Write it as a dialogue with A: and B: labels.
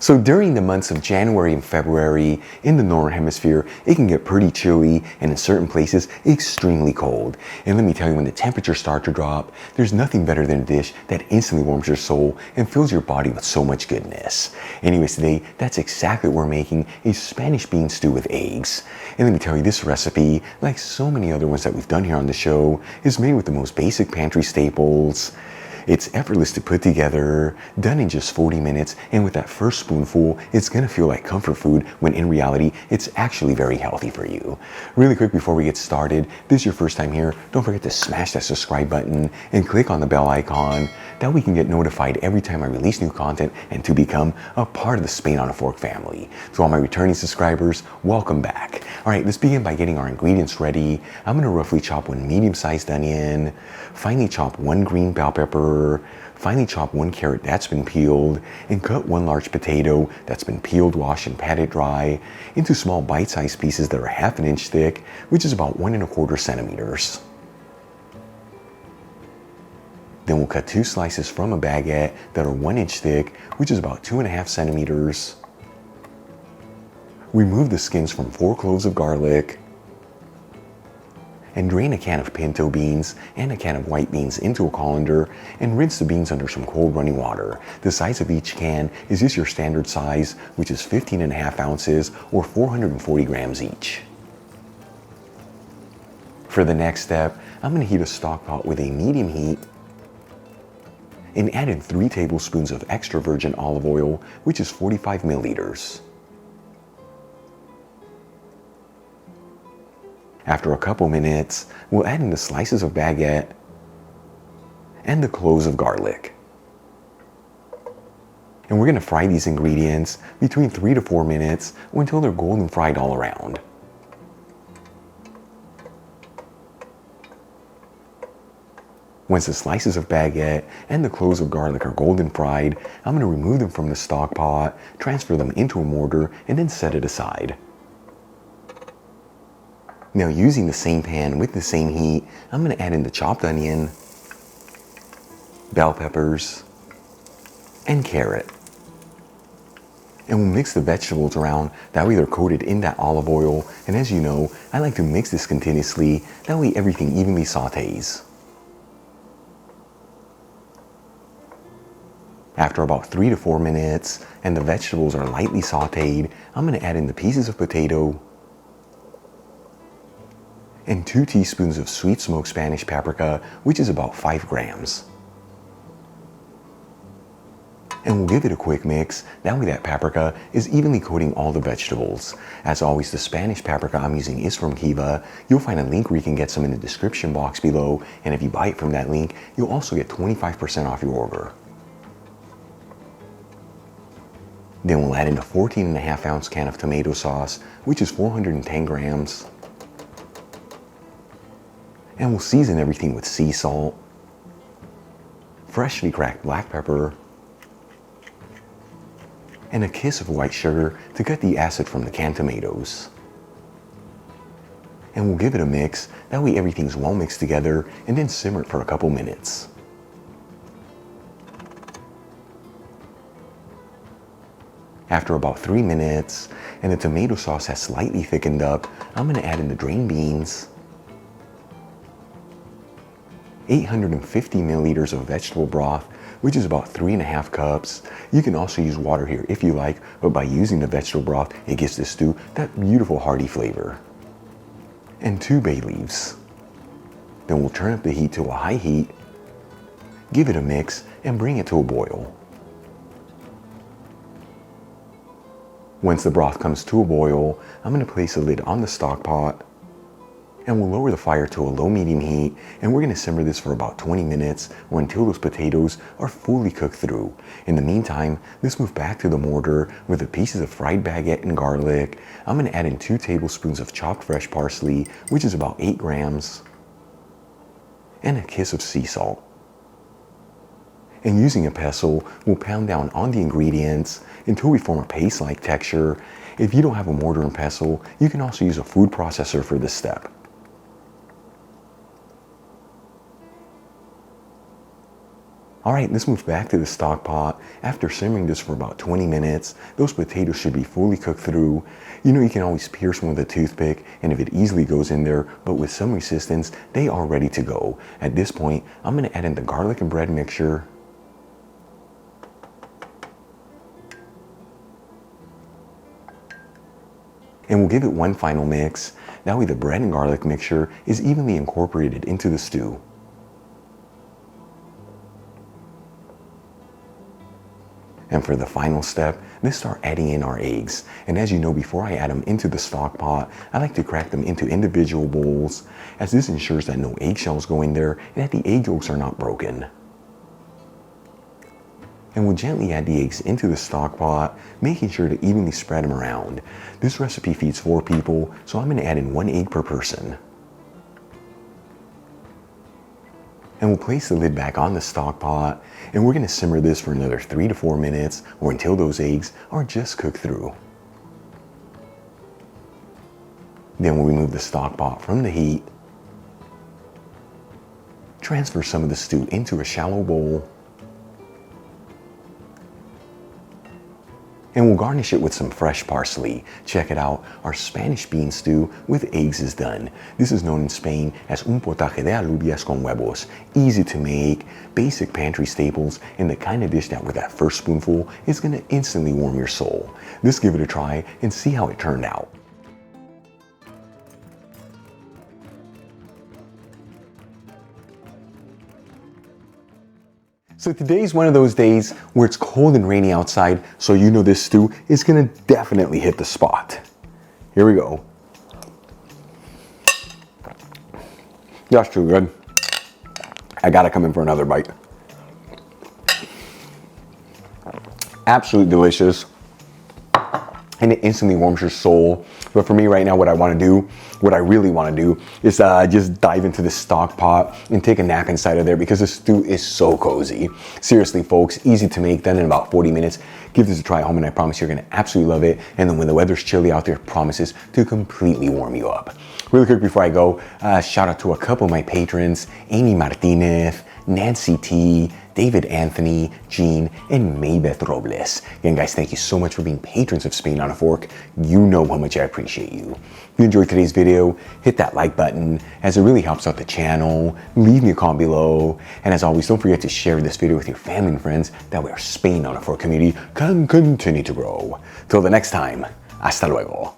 A: So during the months of January and February in the Northern Hemisphere, it can get pretty chilly and in certain places extremely cold. And let me tell you, when the temperatures start to drop, there's nothing better than a dish that instantly warms your soul and fills your body with so much goodness. Anyways, today, that's exactly what we're making, a Spanish bean stew with eggs. And let me tell you, this recipe, like so many other ones that we've done here on the show, is made with the most basic pantry staples. It's effortless to put together, done in just 40 minutes, and with that first spoonful, it's gonna feel like comfort food when in reality, it's actually very healthy for you. Really quick before we get started, if this is your first time here, don't forget to smash that subscribe button and click on the bell icon. That way you can get notified every time I release new content and to become a part of the Spain on a Fork family. To all my returning subscribers, welcome back. All right, let's begin by getting our ingredients ready. I'm gonna roughly chop one medium-sized onion, finely chop one green bell pepper, finely chop one carrot that's been peeled, and cut one large potato that's been peeled, washed, and patted dry into small bite-sized pieces that are 1/2 inch thick, which is about 1¼ centimeters. Then we'll cut 2 slices from a baguette that are 1 inch thick, which is about 2½ centimeters. Remove the skins from 4 cloves of garlic, and drain a can of pinto beans and a can of white beans into a colander and rinse the beans under some cold running water. The size of each can is just your standard size, which is 15½ ounces or 440 grams each. For the next step, I'm going to heat a stock pot with a medium heat and add in 3 tablespoons of extra virgin olive oil, which is 45 milliliters. After a couple minutes, we'll add in the slices of baguette and the cloves of garlic. And we're going to fry these ingredients between 3 to 4 minutes or until they're golden fried all around. Once the slices of baguette and the cloves of garlic are golden fried, I'm going to remove them from the stock pot, transfer them into a mortar, and then set it aside. Now, using the same pan with the same heat, I'm going to add in the chopped onion, bell peppers, and carrot. And we'll mix the vegetables around, that way they're coated in that olive oil. And as you know, I like to mix this continuously, that way everything evenly sautés. After about 3 to 4 minutes, and the vegetables are lightly sautéed, I'm going to add in the pieces of potato, and 2 teaspoons of sweet smoked Spanish paprika, which is about 5 grams. And we'll give it a quick mix, that way that paprika is evenly coating all the vegetables. As always, the Spanish paprika I'm using is from Kiva. You'll find a link where you can get some in the description box below, and if you buy it from that link, you'll also get 25% off your order. Then we'll add in a 14½ ounce can of tomato sauce, which is 410 grams. And we'll season everything with sea salt, freshly cracked black pepper, and a kiss of white sugar to cut the acid from the canned tomatoes. And we'll give it a mix, that way everything's well mixed together, and then simmer it for a couple minutes. After about 3 minutes, and the tomato sauce has slightly thickened up, I'm going to add in the drained beans, 850 milliliters of vegetable broth, which is about 3½ cups. You can also use water here if you like, but by using the vegetable broth, it gives this stew that beautiful hearty flavor. And 2 bay leaves. Then we'll turn up the heat to a high heat, give it a mix, and bring it to a boil. Once the broth comes to a boil, I'm going to place a lid on the stock pot, and we'll lower the fire to a low-medium heat, and we're going to simmer this for about 20 minutes or until those potatoes are fully cooked through. In the meantime, let's move back to the mortar with the pieces of fried baguette and garlic. I'm going to add in 2 tablespoons of chopped fresh parsley, which is about 8 grams, and a kiss of sea salt. And using a pestle, we'll pound down on the ingredients until we form a paste-like texture. If you don't have a mortar and pestle, you can also use a food processor for this step. All right, let's move back to the stock pot. After simmering this for about 20 minutes, those potatoes should be fully cooked through. You know, you can always pierce one with a toothpick, and if it easily goes in there, but with some resistance, they are ready to go. At this point, I'm gonna add in the garlic and bread mixture. And we'll give it one final mix. That way the bread and garlic mixture is evenly incorporated into the stew. And for the final step, let's start adding in our eggs. And as you know, before I add them into the stock pot, I like to crack them into individual bowls, as this ensures that no eggshells go in there and that the egg yolks are not broken. And we'll gently add the eggs into the stock pot, making sure to evenly spread them around. This recipe feeds 4 people, so I'm going to add in 1 egg per person. And we'll place the lid back on the stock pot, and we're going to simmer this for another 3 to 4 minutes, or until those eggs are just cooked through. Then we'll remove the stock pot from the heat, transfer some of the stew into a shallow bowl, and we'll garnish it with some fresh parsley. Check it out, our Spanish bean stew with eggs is done. This is known in Spain as un potaje de alubias con huevos. Easy to make, basic pantry staples, and the kind of dish that with that first spoonful is gonna instantly warm your soul. Let's give it a try and see how it turned out. So today's one of those days where it's cold and rainy outside, so you know this stew is gonna definitely hit the spot. Here we go. That's too good. I gotta come in for another bite. Absolutely delicious. And it instantly warms your soul. But for me right now, what I really want to do is just dive into this stock pot and take a nap inside of there, because the stew is so cozy. Seriously, folks, easy to make, done in about 40 minutes. Give this a try at home and I promise you're going to absolutely love it. And then when the weather's chilly out there, it promises to completely warm you up. Really quick before I go, shout out to a couple of my patrons, Amy Martinez, Nancy T, David Anthony, Jean, and Maybeth Robles. Again, guys, thank you so much for being patrons of Spain on a Fork. You know how much I appreciate you. If you enjoyed today's video, hit that like button, as it really helps out the channel. Leave me a comment below. And as always, don't forget to share this video with your family and friends. That way our Spain on a Fork community can continue to grow. Till the next time, hasta luego.